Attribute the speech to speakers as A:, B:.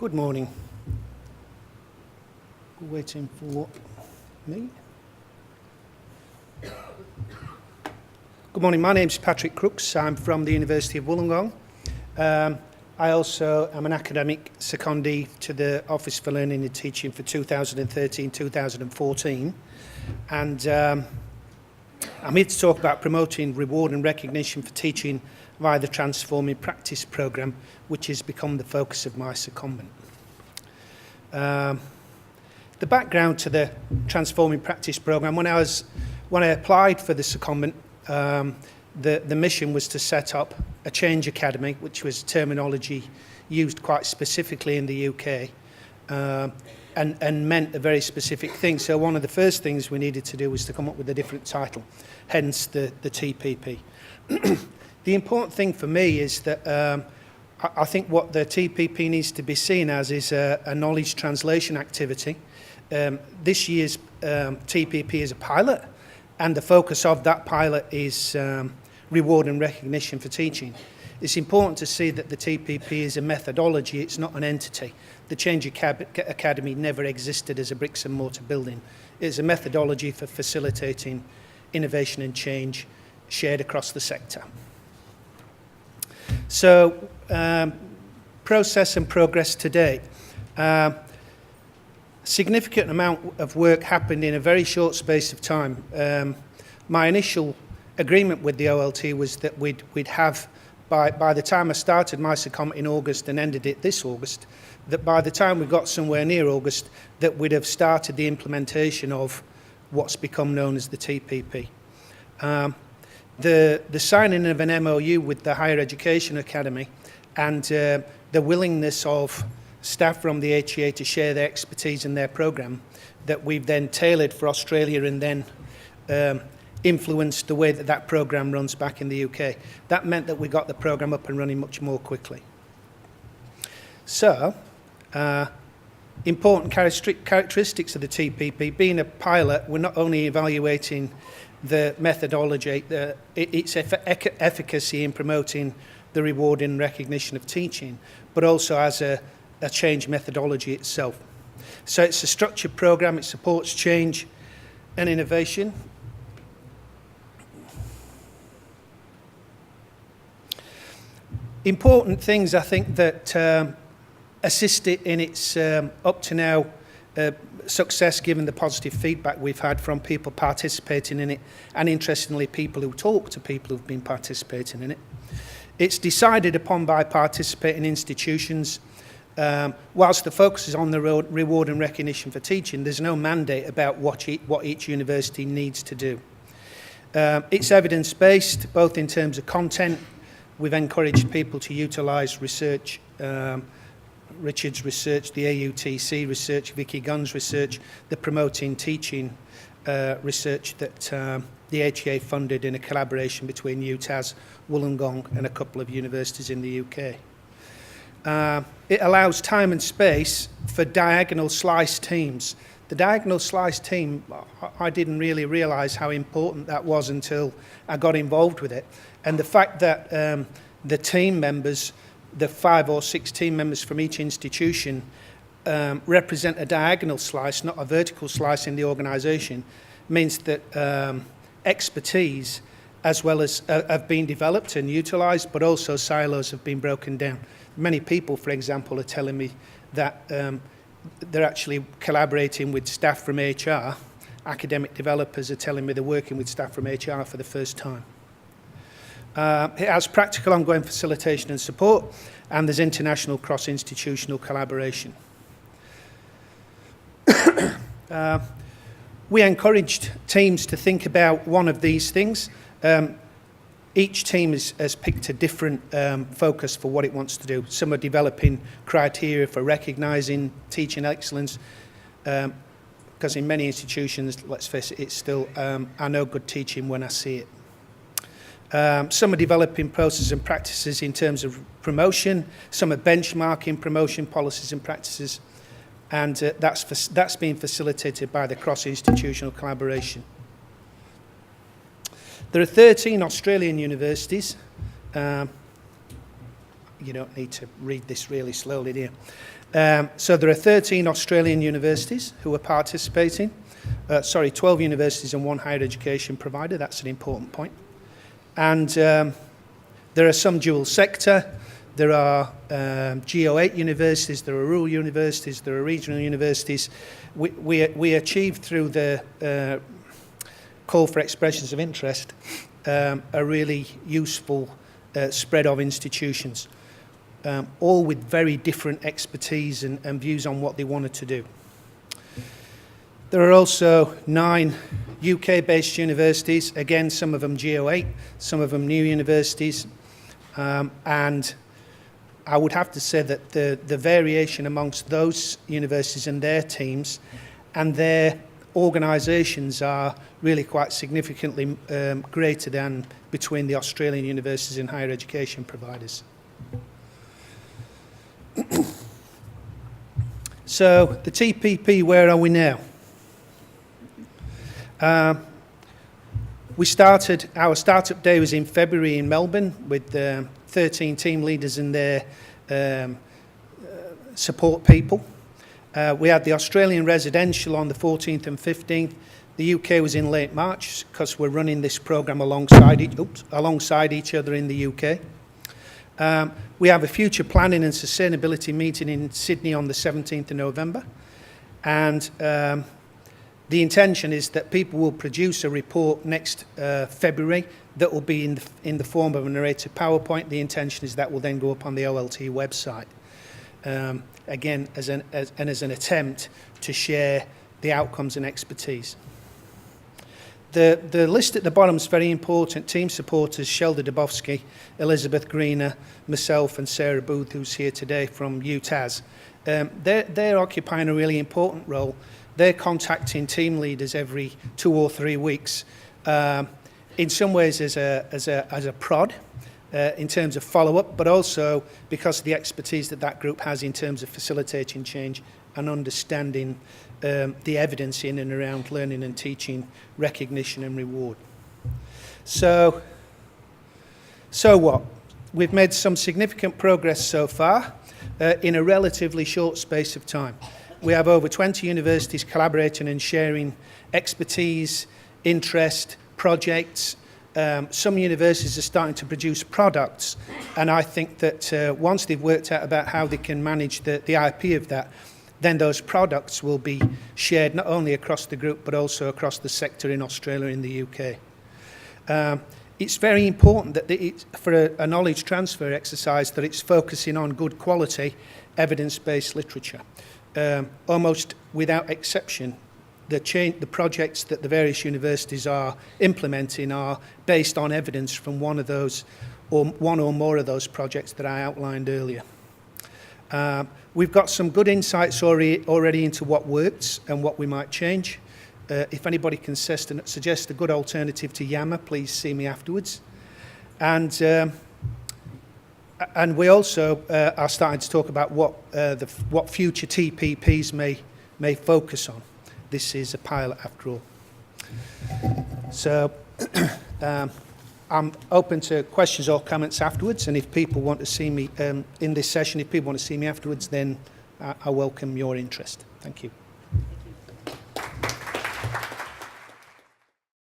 A: Good morning. We're waiting for me. Good morning, my name's Patrick Crookes. I'm from the University of Wollongong. I also am an academic secondee to the Office for Learning and Teaching for 2013-2014. And I'm here to talk about promoting reward and recognition for teaching via the Transforming Practice programme, which has become the focus of my secondment. The background to the Transforming Practice programme, when I applied for the secondment, the mission was to set up a change academy, which was terminology used quite specifically in the UK, and meant a very specific thing. So one of the first things we needed to do was to come up with a different title, hence the TPP. The important thing for me is that I think what the TPP needs to be seen as is a knowledge translation activity. This year's TPP is a pilot, and the focus of that pilot is reward and recognition for teaching. It's important to see that the TPP is a methodology, it's not an entity. The Change Academy never existed as a bricks and mortar building. It's a methodology for facilitating innovation and change shared across the sector. So, process and progress to date. Significant amount of work happened in a very short space of time. My initial agreement with the OLT was that we'd have, by the time I started my secondment in August and ended it this August, that by the time we got somewhere near August, that we'd have started the implementation of what's become known as the TPP. The signing of an MOU with the Higher Education Academy and the willingness of staff from the HEA to share their expertise in their programme that we've then tailored for Australia and then influenced the way that programme runs back in the UK. That meant that we got the programme up and running much more quickly. So, important characteristics of the TPP. Being a pilot, we're not only evaluating the methodology, its efficacy in promoting the reward and recognition of teaching, but also as a change methodology itself. So it's a structured programme, it supports change and innovation. Important things, I think, that assist it in its up to now success, given the positive feedback we've had from people participating in it, and interestingly people who talk to people who've been participating in it. It's decided upon by participating institutions. Whilst the focus is on the reward and recognition for teaching, there's no mandate about what each university needs to do. It's evidence-based, both in terms of content. We've encouraged people to utilise research, Richard's research, the AUTC research, Vicky Gunn's research, the Promoting Teaching research that the HEA funded in a collaboration between UTAS, Wollongong and a couple of universities in the UK. It allows time and space for diagonal slice teams. The diagonal slice team, I didn't really realise how important that was until I got involved with it. And the fact that the team members, the 5 or 6 team members from each institution represent a diagonal slice, not a vertical slice in the organisation, means that expertise as well as have been developed and utilised, but also silos have been broken down. Many people, for example, are telling me that they're actually collaborating with staff from HR. Academic developers are telling me they're working with staff from HR for the first time. It has practical ongoing facilitation and support, and there's international cross-institutional collaboration. We encouraged teams to think about one of these things. Each team has picked a different focus for what it wants to do. Some are developing criteria for recognising teaching excellence, because in many institutions, let's face it, it's still, I know good teaching when I see it. Some are developing processes and practices in terms of promotion. Some are benchmarking promotion policies and practices. And that's being facilitated by the cross-institutional collaboration. There are 13 Australian universities you don't need to read this really slowly, do you? So there are 13 Australian universities who are participating. 12 universities and one higher education provider. That's an important point. And there are some dual sector. There are GO8 universities, there are rural universities, there are regional universities. We achieved through the call for expressions of interest a really useful spread of institutions, all with very different expertise and views on what they wanted to do. There are also 9 UK-based universities, again, some of them GO8, some of them new universities, and I would have to say that the variation amongst those universities and their teams and their organisations are really quite significantly greater than between the Australian universities and higher education providers. So the TPP, where are we now? Our startup day was in February in Melbourne with 13 team leaders and their support people. We had the Australian residential on the 14th and 15th. The UK was in late March because we're running this programme alongside each other in the UK. We have a future planning and sustainability meeting in Sydney on the 17th of November. And the intention is that people will produce a report next February that will be in the form of a narrated PowerPoint. The intention is that will then go up on the OLT website. Again, as an attempt to share the outcomes and expertise. The list at the bottom is very important. Team supporters, Shelda Dubovsky, Elizabeth Greener, myself and Sarah Booth, who's here today from UTAS. They're occupying a really important role. They're contacting team leaders every 2 or 3 weeks, in some ways as a prod, in terms of follow-up, but also because of the expertise that group has in terms of facilitating change and understanding the evidence in and around learning and teaching, recognition and reward. So what? We've made some significant progress so far in a relatively short space of time. We have over 20 universities collaborating and sharing expertise, interest, projects. Some universities are starting to produce products, and I think that once they've worked out about how they can manage the IP of that, then those products will be shared not only across the group but also across the sector in Australia and the UK. It's very important that for a knowledge transfer exercise that it's focusing on good quality evidence-based literature. Almost without exception, the projects that the various universities are implementing are based on evidence from one or more of those projects that I outlined earlier. We've got some good insights already into what works and what we might change. If anybody can suggest a good alternative to Yammer, please see me afterwards. And we also are starting to talk about what future TPPs may focus on. This is a pilot after all. So I'm open to questions or comments afterwards, and if people want to see me in this session, if people want to see me afterwards, then I welcome your interest. Thank you.